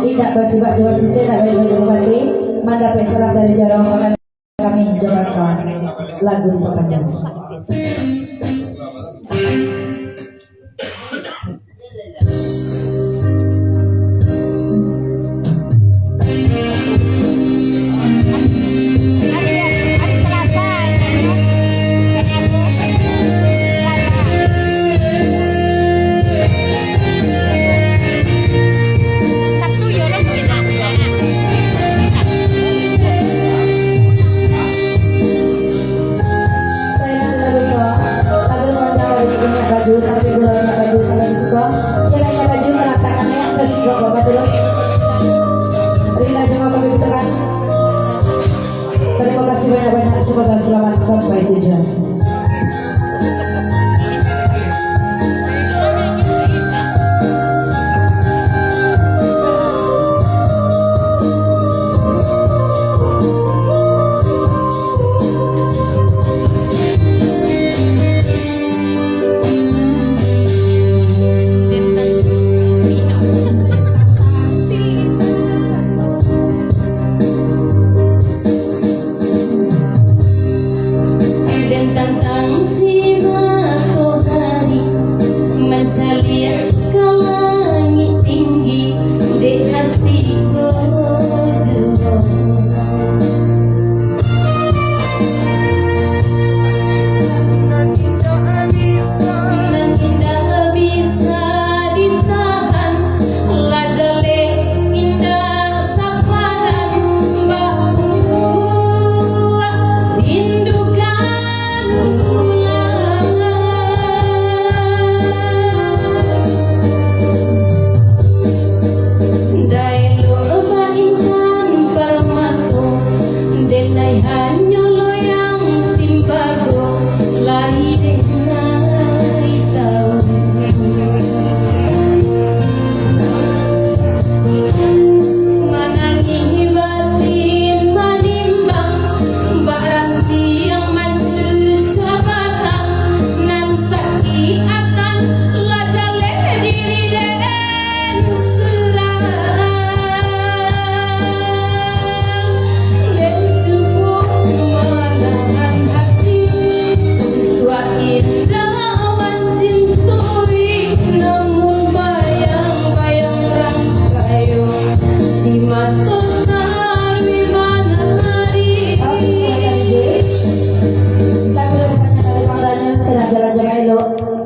tidak bersifat jual sisi, tak baik bagi bupati. Mendapat salam dari Jarong, akan kami menjalankan lagu perpanjang. Terima kasih banyak-banyak, semoga selamat sampai tujuan.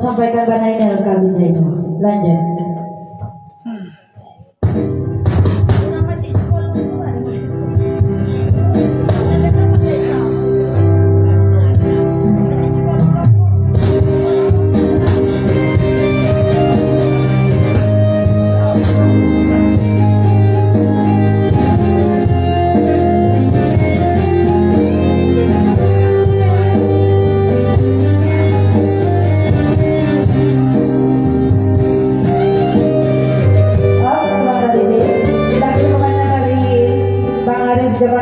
Sampaikan banai dalam kalinya itu. Lanjut.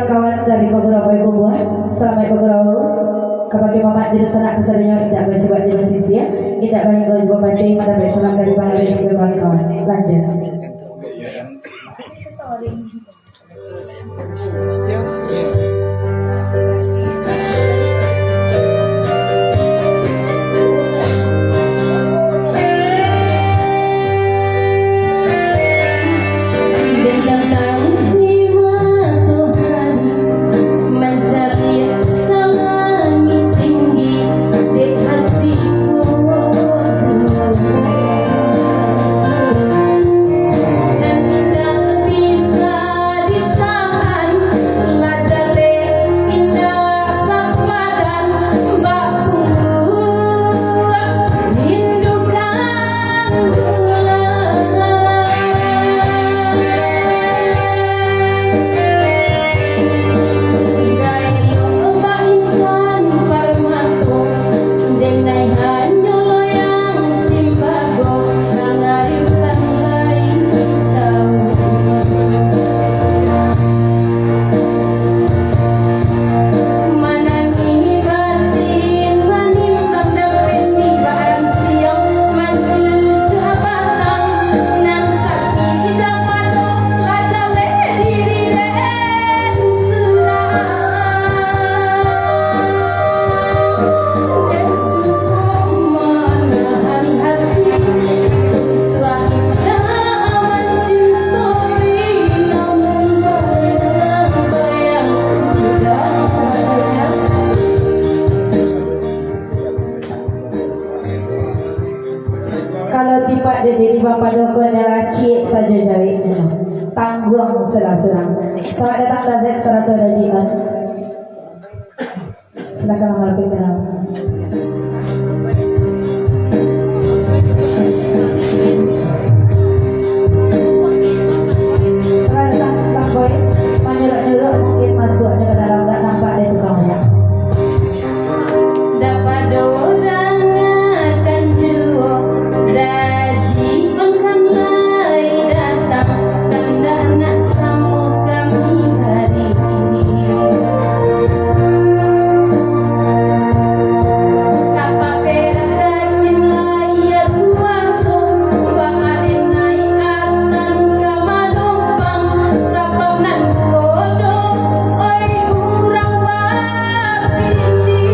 Kawan dari beberapa kubuah selama beberapa kepada Bapak jadi sanak kesadanya tidak boleh sebab di sisi ya tidak banyak gol bupati mendapat salam dari Bang Arif beberapa kawan. Lanjut. Dan tanggung selang-selang. Selamat datang Dazet Seratu Dajian. Silakan nomor pimpinan. Selamat datang Bang Boy. Menyuruh-nyuruh mungkin masuknya ke dalam tak nampak dari tukangnya. Dapat dorangan jual daji makan lai datang tanda nak sambut kami hari ini. Kapal perak rajin lai ya suaso bangare naik atan kamanumpang sapam nan kodo oi urang bapiti.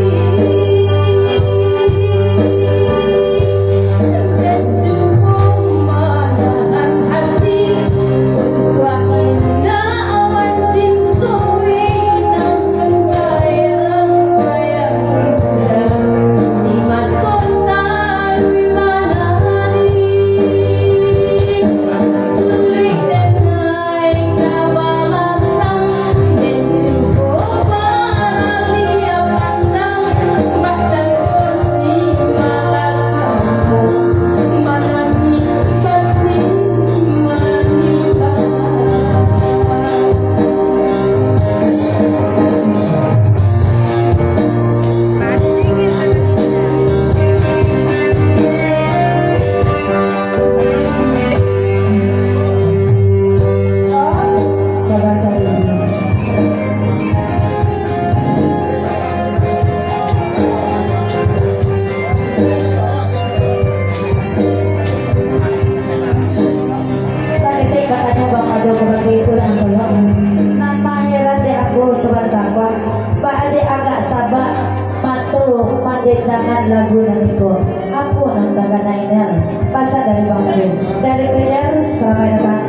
Dengan lagu naniko aku nantangkan nainel pasal dari Bang Ade dari Krider. Selamat datang,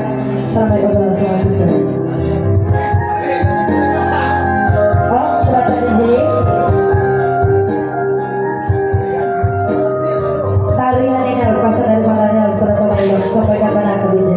selamat berdoa selanjutnya. Oh, selamat DJ tarian inel pasal dari Bang Ade. Selamat malam, sampai kapan aku DJ.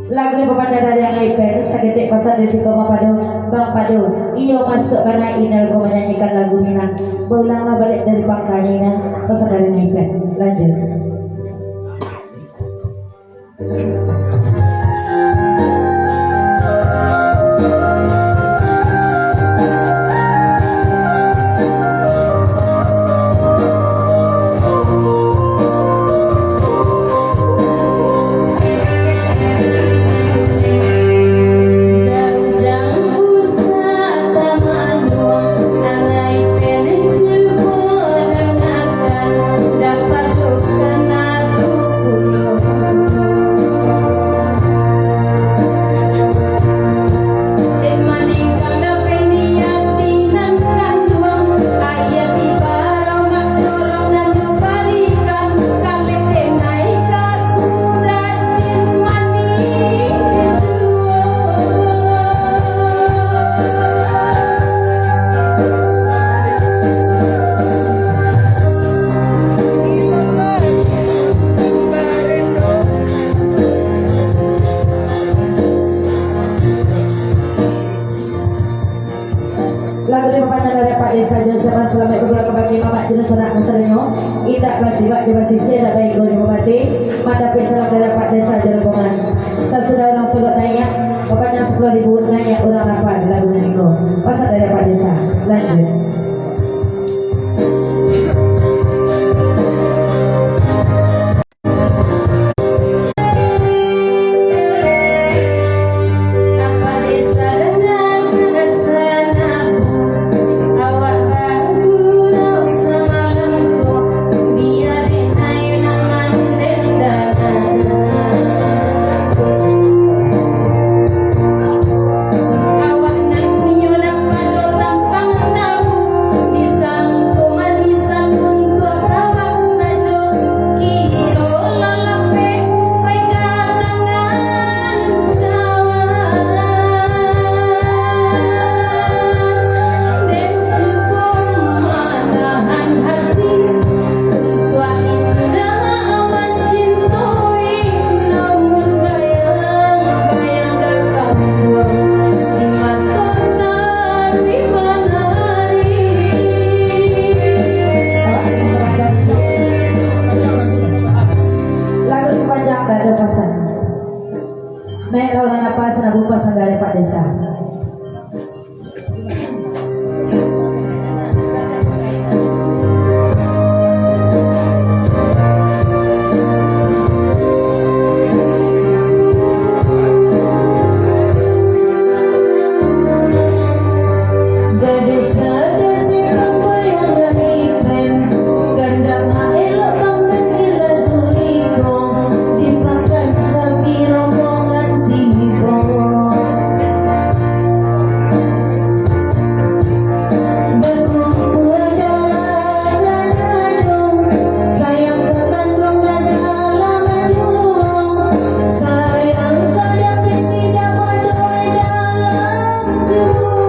Lagu ni berpanjang dari yang iPad seketik pasal dari situ Bang Padu iyo masuk karena inal ko menyanyikan lagu Minang berulang balik dari pangkanya pasal dari iPad. Lanjut. Lagu ini berpanjang dari Pak Desa Jajaran selamat beberapa bagi Mamak jenis anak masalahnya tidak bersifat di basisi dan baik guna mati mata salam dari Pak Desa Jerobogan. Sesudah langsung naik bapaknya 10.000 nanya orang apa lagu itu pasar dari Pak Desa. Lanjut. Apa desa renang kesanaku awak baru semalamku biarin air naman dendangan awak nan punyo dapat lo tampang tahu disangku manisan untuk awak sajo kiro lalape ay katangan kawan dan cepong malahan hati tua indah awan cintoi namun bayang-bayang datang di mata di mana Lagu panjang dari pasan. Naik orang apa senabu pasan dari Pak Desa. Gadis apa yang demikian ganda elok banget gila tuiko dimakan kami rombongan tiba berkumpul dalam danadung sayang terkandung dalam adung sayang kadang tidak menuai dalam tubuh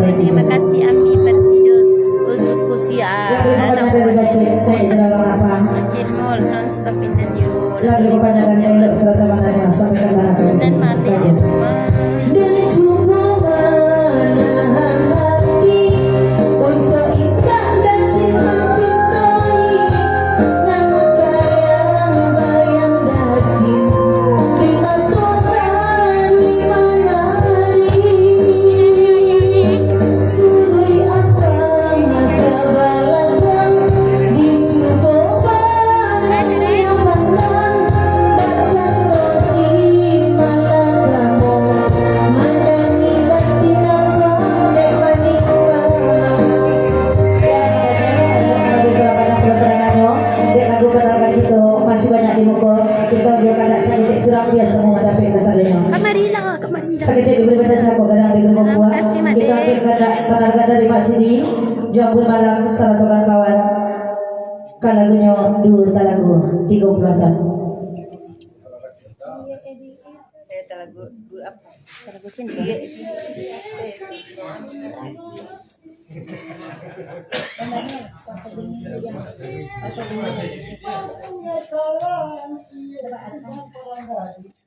Terima kasih Ami Persius Usuk Kusia Cimol non-stop inan yun Lagu kepanjangan yang tidak serta maknanya sampai ke mana dan mati di rumah dan cuma menahan hati untuk indah dan cinta-cintai namun bayang-bayang dacin lima Tuhan lima nari suri atang mata balagang dicoba yang pandang baca dosi malagamo manangibat tinapang depanikuan lagu penerapan itu masih banyak di muka kita juga ada sakit suram dia semua tapi kesalnya Kamarila. sakit diberi baca cakap kadang di rumah buah kita ada penerapan dari Pak Sidi jawabun malam salah kawan-kawan kan lagunya dua lagu 30 tahun Lagu cinta.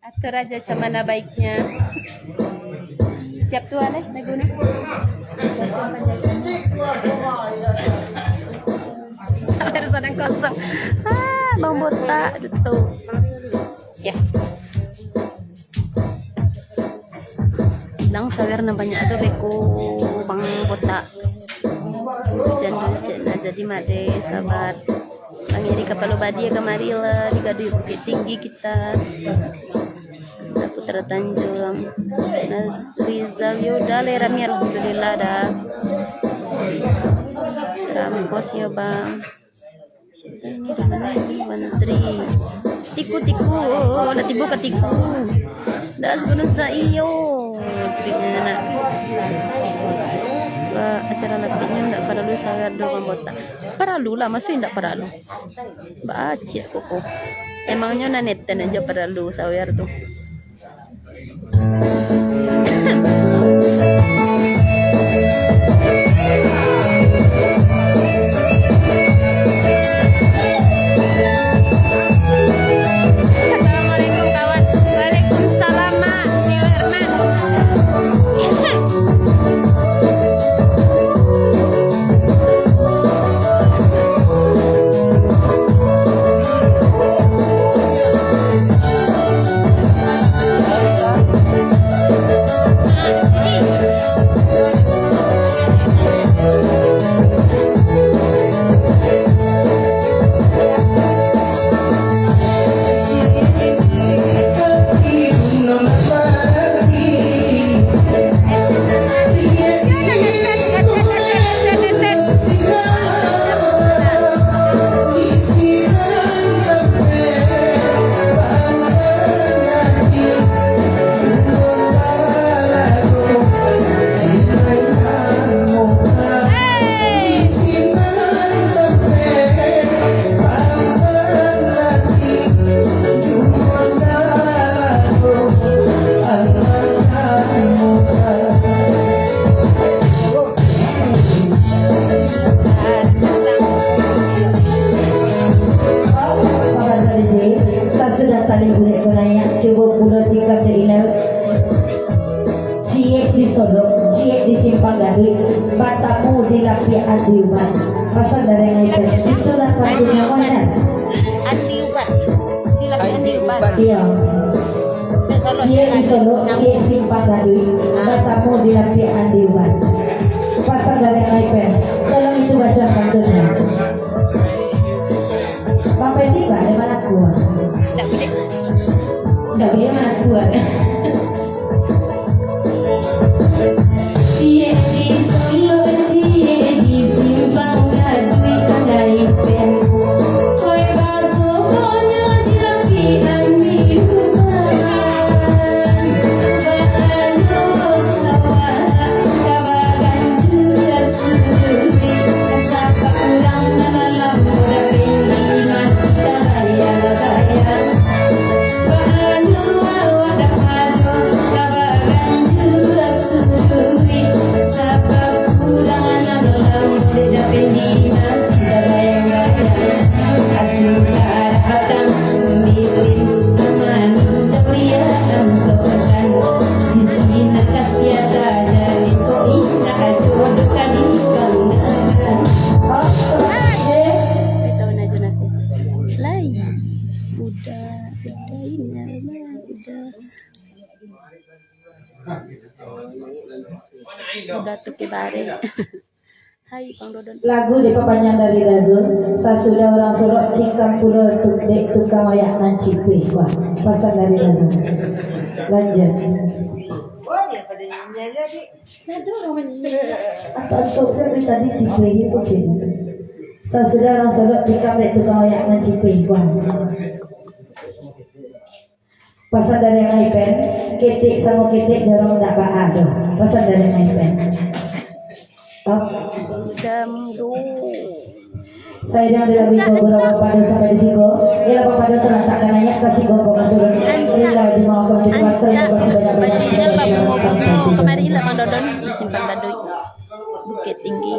Atur aja cemana baiknya. Siap tuh Alex, Naguna. Sabar sedang kosong. Bang botak itu. Ya. Nang sawer na banyak ada beko bang botak. Hujan jadi made sahabat. Pangiri kapalo badia kemari lah di Gadu Bukit Tinggi kita. Saputra Tanjung. Nas Rizal Yodale Rami alhamdulillah dah. Terampos ya bang. Siapa ini mana ini menteri? Tiku nanti buka tiku. Das gunung sa iyo. Anak. Acara latihnya ndak perlu sangat doang botak. Perlu lah, masih ndak perlu. Baca koko. Emangnya nanetan aja perlu sawer tuh. Assalamualaikum kawan. Waalaikumsalam Mak. Simpang Gadui, Batamu di Lapi Adiuban. Pasal dari yang itu, itulah panggilnya mana? Adiuban. Di Lapi Adiuban. Iya. Cie di Solo, Cie Simpang Gadui, Batamu di Lapi Adiuban. Pasal dari yang itu, dalam itu baca panggilnya. Sampai tiba di mana gua? Tidak boleh mana gua. Cie di Solo, cie di Simpang Gadui Tandai Pen. Koi baso konya di Lapi Adiuban. Baano kawala kawagan juga suri. Sapa ulang nalalam muda rini masih bayang-bayang. Baano wadah hado kawagan juga suri. Sapa ulang nalalam muda rini masih bayang-bayang. Asingkar hatang umilin amani dapria antokan. Di sini nakasih ada dari koi nak jodoh kali banggakan. Tahu aja nasi. Lain. Udah ini udah tuh kebare. Hai Bang Dodon. Lagu di papanjang dari Razul, sasudah orang Solo tikam pulau tukdek tukang wayak nancipe. Wah, pasal dari Razul. Lanjut. Atau dari tadi cipe itu cip. Sasudah orang Solo tikam dek tukang wayak nancipe. Wah. Pasal dari yang ipen, ketik sama ketik jarang tak ada. Pasal dari yang ipen. Damdu. Saya yang dilagi beberapa pada sampai di situ. Ya pada terletakkan ayat kasih gombongan turun. Inilah di mau kembali terima kasih banyak-banyak sampai Kemarin hilang Bang Dodon di Simpang Gadui Bukit Tinggi.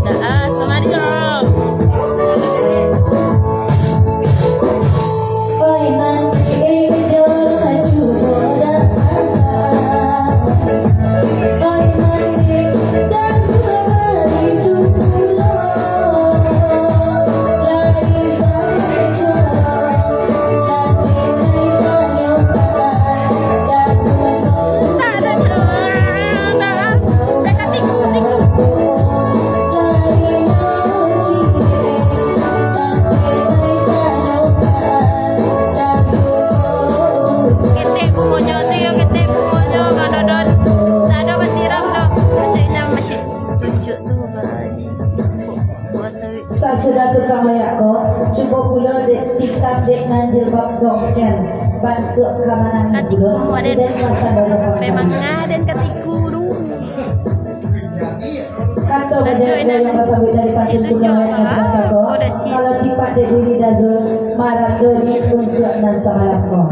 Dah kemarin dong. Ada tukang layak ko, cuba pula dek tikam dek nganjil bab dongken, bantu keamanan Katiku dulu, ada dan masa baru memang ada katiku dulu. Kanto beda yang bersambut dari pasien tukang layak nasabah ko, kalau tipak dek diri dazul, marah doni untuk nasa malam ko.